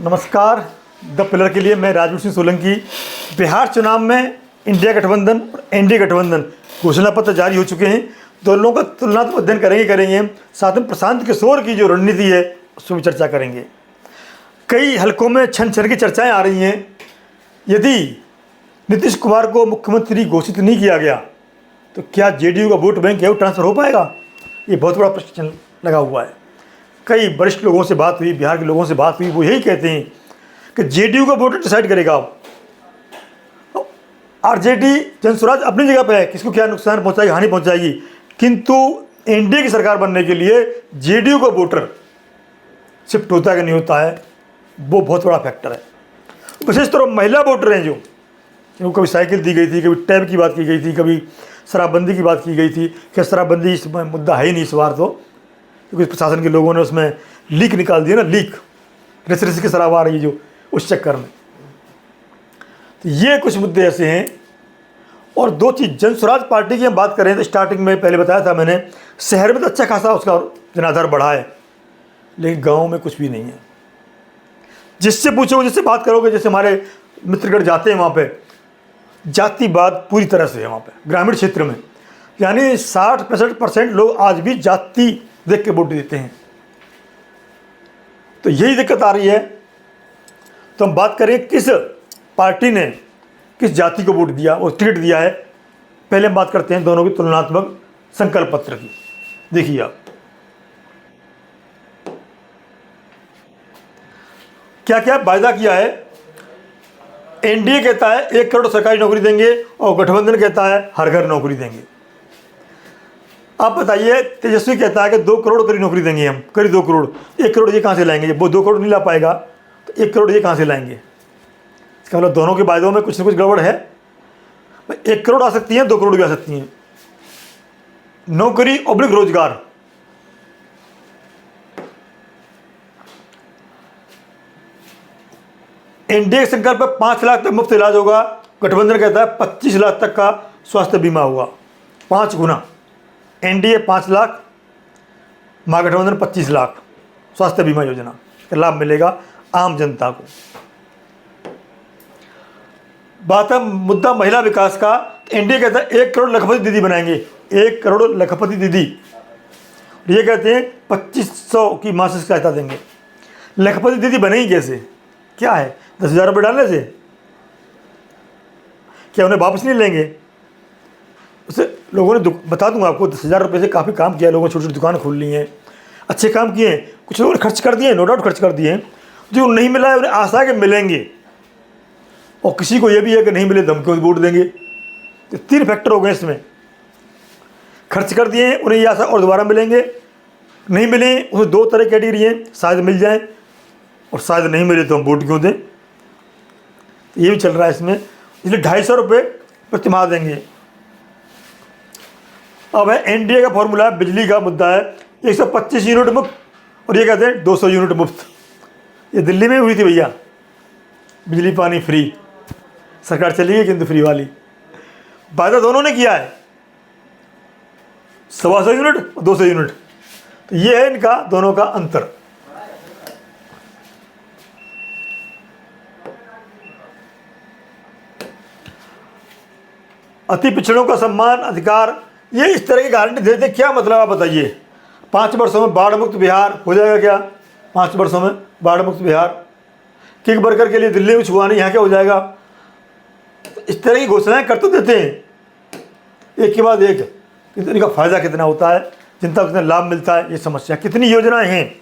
नमस्कार। The pillar के लिए मैं राजवीर सिंह सोलंकी। बिहार चुनाव में इंडिया गठबंधन और एनडीए गठबंधन घोषणा पत्र जारी हो चुके हैं। दोनों का तुलनात्मक अध्ययन करेंगे। साथ में प्रशांत किशोर की जो रणनीति है उस पर भी चर्चा करेंगे। कई हलकों में छन छन की चर्चाएं आ रही हैं। यदि नीतीश कुमार को मुख्यमंत्री घोषित नहीं किया गया तो क्या जेडीयू का वोट बैंक है ट्रांसफर हो पाएगा? ये बहुत बड़ा प्रश्न लगा हुआ है। कई वरिष्ठ लोगों से बात हुई, बिहार के लोगों से बात हुई, वो यही कहते हैं कि जेडीयू का वोटर डिसाइड करेगा। आरजेडी जनस्वराज अपनी जगह पे है, किसको क्या नुकसान पहुंचाएगी, हानि पहुंचाएगी, किंतु एनडीए की सरकार बनने के लिए जेडीयू का वोटर शिफ्ट होता है कि नहीं होता है, वो बहुत बड़ा फैक्टर है। विशेष तौर पर महिला वोटर हैं जो कभी साइकिल दी गई थी, कभी टैब की बात की गई थी, कभी शराबबंदी की बात की गई थी। क्या शराबबंदी इस मुद्दा है ही नहीं इस बार, तो क्योंकि प्रशासन के लोगों ने उसमें लीक निकाल दिया ना, लीक रेस की शराब आ रही है जो, उस चक्कर में। तो ये कुछ मुद्दे ऐसे हैं। और दो चीज़, जनस्वराज पार्टी की हम बात करें तो स्टार्टिंग में पहले बताया था मैंने, शहर में तो अच्छा खासा उसका जनाधार बढ़ा है, लेकिन गाँव में कुछ भी नहीं है। जिससे पूछोगे, जिससे बात करोगे, जैसे हमारे मित्रगढ़ जाते हैं, वहाँ पे जातिवाद पूरी तरह से है। वहाँ पे ग्रामीण क्षेत्र में यानी 60-65% लोग आज भी जाति देख के वोट देते हैं। तो यही दिक्कत आ रही है। तो हम बात करें किस पार्टी ने किस जाति को वोट दिया और टिकट दिया है। पहले हम बात करते हैं दोनों की तुलनात्मक संकल्प पत्र की। देखिए आप क्या क्या वायदा किया है। एनडीए कहता है 1 करोड़ सरकारी नौकरी देंगे और गठबंधन कहता है हर घर नौकरी देंगे। आप बताइए, तेजस्वी कहता है कि 2 करोड़ करीब नौकरी देंगे हम, करीब 2 करोड़। 1 करोड़ ये कहाँ से लाएंगे? जब वो 2 करोड़ नहीं ला पाएगा तो 1 करोड़ ये कहाँ से लाएंगे? इसका मतलब दोनों के वायदों में कुछ ना कुछ गड़बड़ है। 1 करोड़ आ सकती हैं, 2 करोड़ भी आ सकती हैं। नौकरी ऑब्लिक रोजगार, एनडीए संकल्प पर 5 लाख तक मुफ्त इलाज होगा। गठबंधन कहता है 25 लाख तक का स्वास्थ्य बीमा होगा, 5 गुना। एनडीए 5 लाख, महागठबंधन 25 लाख स्वास्थ्य बीमा योजना का लाभ मिलेगा आम जनता को। बात है मुद्दा महिला विकास का। एनडीए कहता है 1 करोड़ लखपति दीदी बनाएंगे, 1 करोड़ लखपति दीदी। ये कहते हैं 2500 की मासिक सहायता देंगे। लखपति दीदी बनेगी कैसे? क्या है, 10,000 रुपये डालने से? क्या उन्हें वापस नहीं लेंगे? उससे लोगों ने, बता दूंगा आपको, 10,000 रुपये से काफ़ी काम किया लोगों ने। छोटी छोटी दुकान खोल ली हैं, अच्छे काम किए हैं। कुछ लोगों ने खर्च कर दिए, नो डाउट खर्च कर दिए हैं। जो नहीं मिला है उन्हें आशा है कि मिलेंगे, और किसी को ये भी है कि नहीं मिले धमकी वोट देंगे। तो 3 फैक्टर हो गए इसमें। खर्च कर दिए हैं, उन्हें ये आशा और दोबारा मिलेंगे। नहीं मिले, उसमें 2 तरह कैटेगरी हैं, शायद मिल जाए और शायद नहीं मिले तो हम वोट क्यों दें। ये भी चल रहा है इसमें। इसलिए 250 रुपये प्रति माह देंगे। अब है एनडीए का फॉर्मूला, बिजली का मुद्दा है। 125 यूनिट मुफ्त, और ये कहते हैं 200 यूनिट मुफ्त। ये दिल्ली में हुई थी भैया, बिजली पानी फ्री। सरकार चली गई किंतु फ्री वाली। वायदा दोनों ने किया है, 125 यूनिट और 200 यूनिट। तो ये है इनका दोनों का अंतर। अति पिछड़ों का सम्मान अधिकार, ये इस तरह की गारंटी देते क्या मतलब आप बताइए? 5 वर्षों में बाढ़ मुक्त बिहार हो जाएगा क्या? 5 वर्षों में बाढ़ मुक्त बिहार। किक बर्गर के लिए दिल्ली में छुआ नहीं, यहाँ क्या हो जाएगा? इस तरह की घोषणाएं कर तो देते हैं एक के बाद एक, किंतु इनका फ़ायदा कितना होता है, जनता को कितना लाभ मिलता है, ये समस्या। कितनी योजनाएं हैं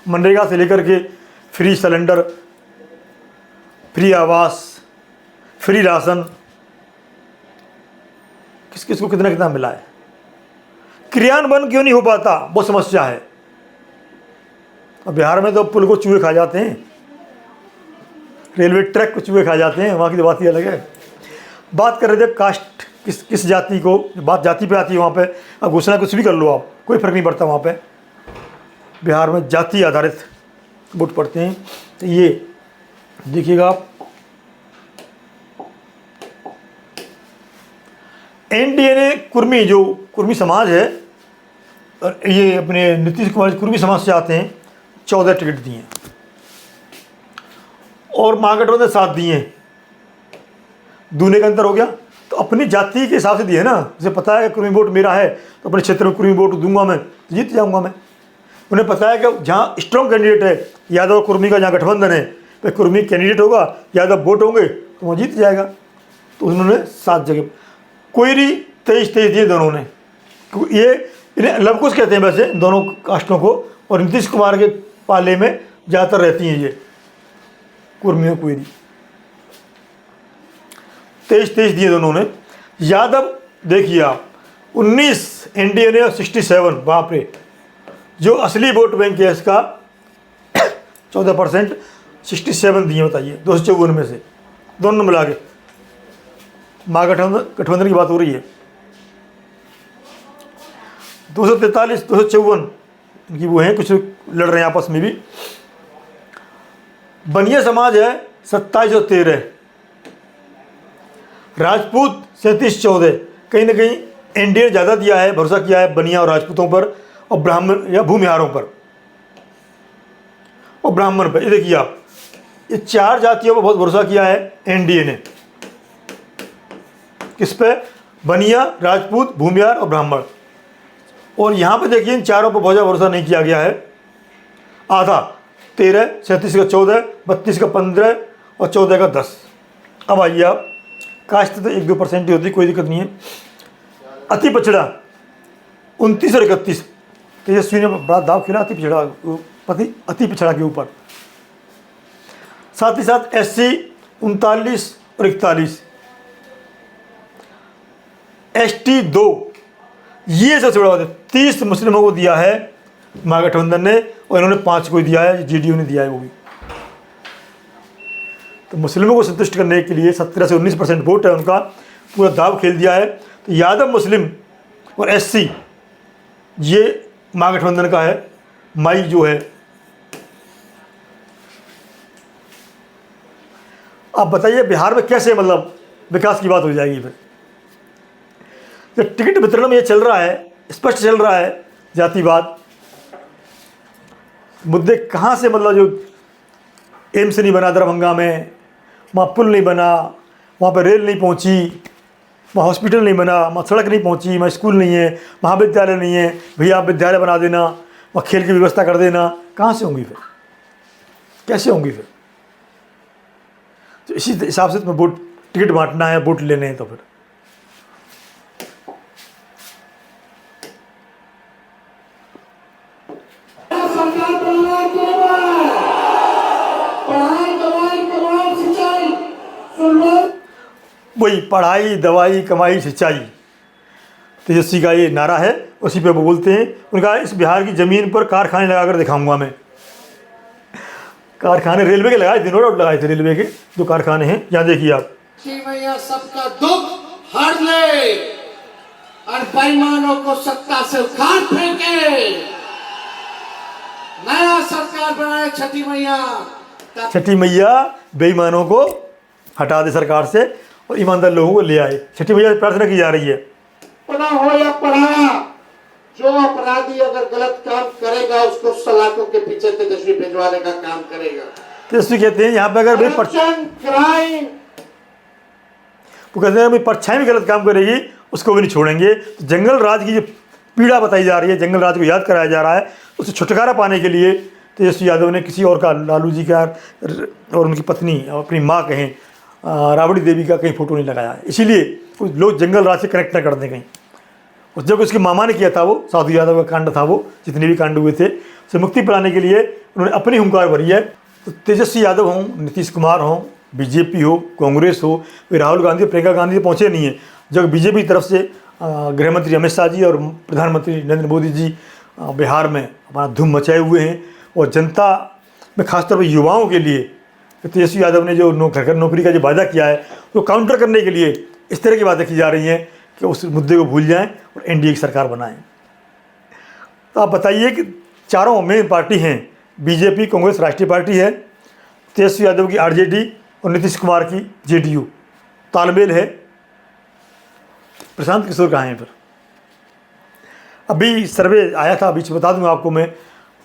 मनरेगा से लेकर के, फ्री सिलेंडर, फ्री आवास, फ्री राशन, किस किस को कितना कितना मिला है। क्रियान्वयन क्यों नहीं हो पाता, वो समस्या है। अब बिहार में तो पुल को चूहे खा जाते हैं, रेलवे ट्रैक को चूहे खा जाते हैं, वहाँ की तो बात ही अलग है। बात कर रहे थे कास्ट, किस जाति को, बात जाति पे आती है वहाँ पे। अब घोषणा कुछ भी कर लो आप, कोई फर्क नहीं पड़ता वहाँ पे। बिहार में जाति आधारित वोट पड़ते हैं। तो ये देखिएगा आप, एनडीए ने कुर्मी समाज है, और ये अपने नीतीश कुमार कुर्मी समाज से आते हैं, 14 टिकट दिए। और महागठबंधन ने साथ दिए, दूने का अंतर हो गया। तो अपनी जाति के हिसाब से दिए ना, जैसे पता है कि कुर्मी वोट मेरा है तो अपने क्षेत्र में कुर्मी वोट दूंगा, मैं जीत जाऊंगा। मैं उन्हें पता है कि जहाँ स्ट्रॉन्ग कैंडिडेट है यादव और कुर्मी का, जहाँ गठबंधन है तो कुर्मी कैंडिडेट होगा, यादव वोट होंगे तो वो जीत जाएगा। तो उन्होंने 7 जगह, कोयरी 23 दिए दोनों ने। ये इन्हें लवकुश कहते हैं वैसे दोनों कास्टों को, और नीतीश कुमार के पाले में ज़्यादातर रहती हैं ये कुर्मी और कोयरी। 23 दिए दोनों ने। यादव देखिए आप 19, एनडीए ने 67, बाप रे। जो असली वोट बैंक है इसका 14%, 67 दिए, बताइए 254 में से, दोनों मिला के। महागठबंधन की बात हो रही है। 243, 254 इनकी वो हैं, कुछ लड़ रहे हैं आपस में भी। बनिया समाज है 27 और 13, राजपूत 37-14। कहीं ना कहीं एनडीए ने ज़्यादा दिया है, भरोसा किया है बनिया और राजपूतों पर, और ब्राह्मण या भूमिहारों पर और ब्राह्मण पर। ये देखिए आप, ये 4 जातियों पर बहुत भरोसा किया है एनडीए ने। किस पे? बनिया, राजपूत, भूमिहार और ब्राह्मण। और यहाँ पे देखिए इन चारों पर बहुत भरोसा नहीं किया गया है। आधा 13, 37 का 14, 32 का 15 और 14 का 10। अब आइए आप, कास्ट तो 1-2% ही होती, कोई दिक्कत नहीं है। अति पिछड़ा 29 और 31, तेजस्वी ने बड़ा दाव खेला अति पिछड़ा के ऊपर। साथ ही साथ SC 39 और 41, ST 2, ये सबसे बड़ा बात है। 30 मुस्लिमों को दिया है महागठबंधन ने, और इन्होंने 5 को दिया है, जेडीयू ने दिया है वो भी। तो मुस्लिमों को संतुष्ट करने के लिए 17 से 19% वोट है उनका, पूरा दाव खेल दिया है। तो यादव मुस्लिम और SC ये महागठबंधन का है, माई जो है। आप बताइए बिहार में कैसे मतलब विकास की बात हो जाएगी फिर? जब टिकट वितरण में ये चल रहा है, स्पष्ट चल रहा है जातिवाद, मुद्दे कहाँ से, मतलब जो एम्स नहीं बना दरभंगा में, वहाँ पुल नहीं बना, वहाँ पर रेल नहीं पहुँची, वहाँ हॉस्पिटल नहीं बना, वहाँ सड़क नहीं पहुँची, वहाँ स्कूल नहीं है, महाविद्यालय नहीं है, भैया आप विद्यालय बना देना, वहाँ खेल की व्यवस्था कर देना, कहाँ से होंगी फिर? कैसे होंगी फिर? तो इसी हिसाब से तुम्हें वोट, टिकट बांटना है, वोट लेने हैं तो फिर वही पढ़ाई, दवाई, कमाई, सिंचाई, तेजस्वी का ये नारा है, उसी पे वो बोलते हैं। उनका इस बिहार की ज़मीन पर कारखाने लगाकर दिखाऊंगा मैं। कारखाने रेलवे के लगाए, दिनों रात लगाए थे रेलवे के, जो कारखाने हैं। यहाँ देखिए आप, मैया सबका दुख हर ले और बेईमानों को सत्ता से उखाड़ फेंके, नया सरकार बनाए छठी मैया बेईमानों को हटा दे सरकार से और ईमानदार लोगों को ले आए। छठी मैया से प्रार्थना की जा रही है। पढ़ा हो या पढ़ा, जो अपराधी अगर गलत काम करेगा उसको सलाखों के पीछे तेजस्वी भिजवाने का काम करेगा। तेजस्वी कहते हैं यहाँ पे अगर क्राइम, वो कहते हैं परछाई भी गलत काम करेगी उसको भी नहीं छोड़ेंगे। तो जंगल राज की जो पीड़ा बताई जा रही है, जंगल राज को याद कराया जा रहा है, उससे छुटकारा पाने के लिए तेजस्वी यादव ने किसी और का, लालू जी का और उनकी पत्नी और अपनी माँ कहें राबड़ी देवी का कहीं फोटो नहीं लगाया है। इसीलिए लोग जंगल राज से कनेक्ट ना कर दें कहीं। उस जब उसके मामा ने किया था, वो साधु यादव का कांड था, वो जितने भी कांड हुए थे, उसे मुक्ति पाने के लिए उन्होंने अपनी हुंकार भरी है। तो तेजस्वी यादव हों, नीतीश कुमार हों, बीजेपी हो, कांग्रेस हो, वे राहुल गांधी, प्रियंका गांधी पहुँचे नहीं है। जब बीजेपी की तरफ से गृहमंत्री अमित शाह जी और प्रधानमंत्री नरेंद्र मोदी जी बिहार में अपना धूम मचाए हुए हैं, और जनता में खासतौर पर युवाओं के लिए तेजस्वी यादव ने जो घर नौकरी का जो वादा किया है, वो काउंटर करने के लिए इस तरह की बातें की जा रही हैं कि उस मुद्दे को भूल जाएं और एनडीए की सरकार बनाएं। तो आप बताइए कि चारों मेन पार्टी हैं, बीजेपी, कांग्रेस राष्ट्रीय पार्टी है, तेजस्वी यादव की आरजेडी और नीतीश कुमार की जेडीयू, तालमेल है। प्रशांत किशोर कहाँ हैं फिर? अभी सर्वे आया था, बीच बता दूंगा आपको मैं,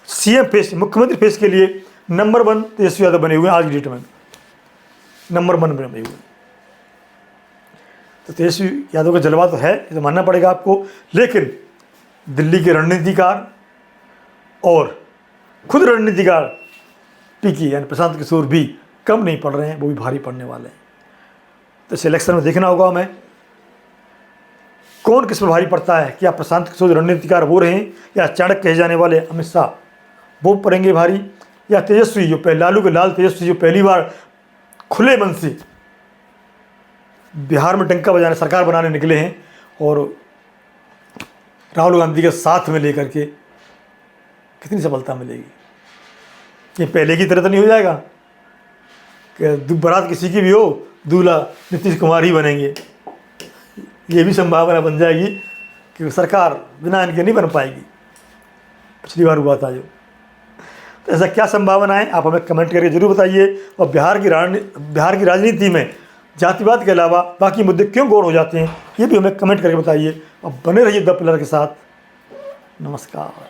सीएम फेस, मुख्यमंत्री फेस के लिए नंबर 1 तेजस्वी यादव बने हुए हैं आज की डेट में। नंबर 1 में बने हुए। तो तेजस्वी यादव का जलवा तो है, ये तो मानना पड़ेगा आपको, लेकिन दिल्ली के रणनीतिकार और खुद रणनीतिकार पीके यानी प्रशांत किशोर भी कम नहीं पड़ रहे हैं, वो भी भारी पड़ने वाले हैं। तो इस इलेक्शन में देखना होगा हमें कौन किस पर भारी पड़ता है। क्या प्रशांत किशोर रणनीतिकार वो रहे या चाणक्य कहे जाने वाले अमित शाह वो पड़ेंगे भारी, या तेजस्वी जो लालू के लाल तेजस्वी जो पहली बार खुले मन से बिहार में डंका बजाने सरकार बनाने निकले हैं और राहुल गांधी के साथ में लेकर के कितनी सफलता मिलेगी। ये पहले की तरह तो नहीं हो जाएगा कि बारात किसी की भी हो दूल्हा नीतीश कुमार ही बनेंगे। ये भी संभावना बन जाएगी कि सरकार बिना इनके नहीं बन पाएगी, पिछली बार हुआ था जो। तो ऐसा क्या संभावना है आप हमें कमेंट करके जरूर बताइए। और बिहार की राजनीति में जातिवाद के अलावा बाकी मुद्दे क्यों गौर हो जाते हैं ये भी हमें कमेंट करके बताइए। और बने रहिए द पिलर के साथ। नमस्कार।